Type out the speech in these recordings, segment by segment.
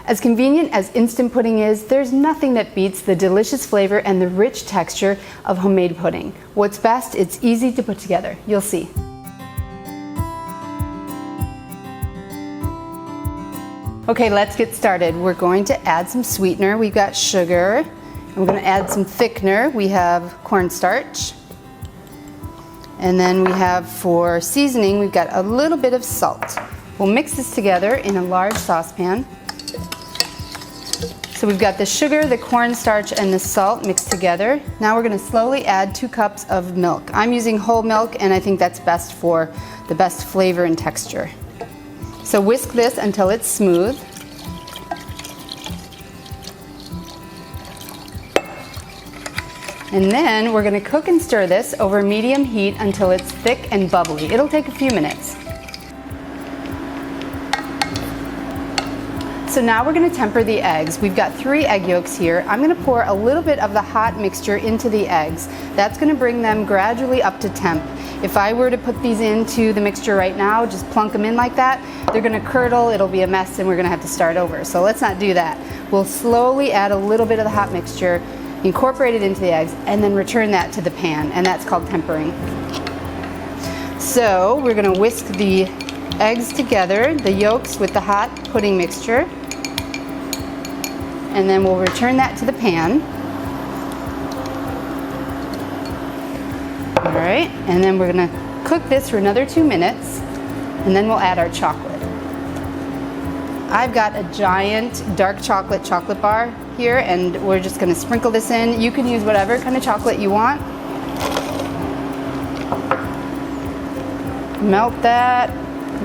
As convenient as instant pudding is, there's nothing that beats the delicious flavor and the rich texture of homemade pudding. What's best, it's easy to put together. You'll see. Okay, let's get started. We're going to add some sweetener. We've got sugar. And we're going to add some thickener. We have cornstarch. And then we have, for seasoning, we've got a little bit of salt. We'll mix this together in a large saucepan. So we've got the sugar, the cornstarch, and the salt mixed together. Now we're going to slowly add 2 cups of milk. I'm using whole milk, and I think that's best for the best flavor and texture. So whisk this until it's smooth. And then we're going to cook and stir this over medium heat until it's thick and bubbly. It'll take a few minutes. So now we're going to temper the eggs. We've got 3 egg yolks here. I'm going to pour a little bit of the hot mixture into the eggs. That's going to bring them gradually up to temp. If I were to put these into the mixture right now, just plunk them in like that, they're going to curdle, it'll be a mess, and we're going to have to start over. So let's not do that. We'll slowly add a little bit of the hot mixture, incorporate it into the eggs, and then return that to the pan, and that's called tempering. So we're going to whisk the eggs together, the yolks with the hot pudding mixture, and then we'll return that to the pan. All right, and then we're going to cook this for another 2 minutes, and then we'll add our chocolate. I've got a giant dark chocolate bar here, and we're just going to sprinkle this in. You can use whatever kind of chocolate you want. Melt that.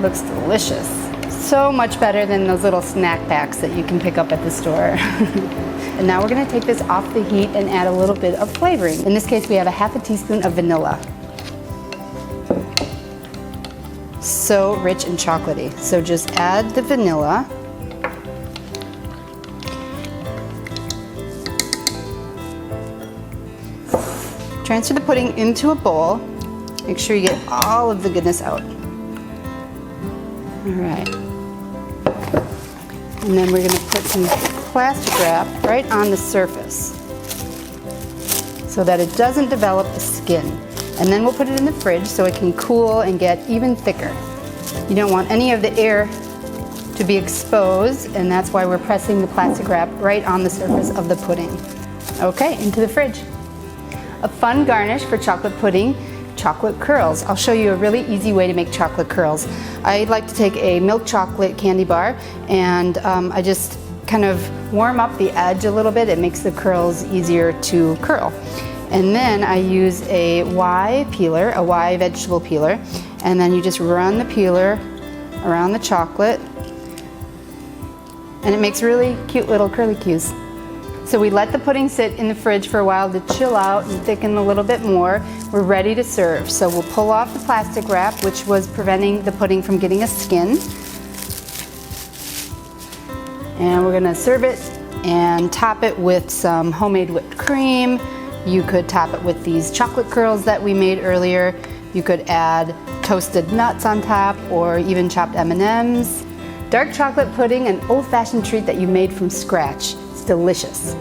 Looks delicious. So much better than those little snack packs that you can pick up at the store. And now we're going to take this off the heat and add a little bit of flavoring. In this case, we have a half a teaspoon of vanilla. So rich and chocolatey. So just add the vanilla. Transfer the pudding into a bowl. Make sure you get all of the goodness out. All right. And then we're going to put some plastic wrap right on the surface so that it doesn't develop the skin. And then we'll put it in the fridge so it can cool and get even thicker. You don't want any of the air to be exposed, and that's why we're pressing the plastic wrap right on the surface of the pudding. Okay, into the fridge. A fun garnish for chocolate pudding, chocolate curls. I'll show you a really easy way to make chocolate curls. I like to take a milk chocolate candy bar, and I just kind of warm up the edge a little bit. It makes the curls easier to curl. And then I use a Y peeler, a Y vegetable peeler, and then you just run the peeler around the chocolate, and it makes really cute little curly cues. So we let the pudding sit in the fridge for a while to chill out and thicken a little bit more. We're ready to serve. So we'll pull off the plastic wrap, which was preventing the pudding from getting a skin. And we're gonna serve it and top it with some homemade whipped cream. You could top it with these chocolate curls that we made earlier. You could add toasted nuts on top, or even chopped M&Ms. Dark chocolate pudding, an old-fashioned treat that you made from scratch. It's delicious.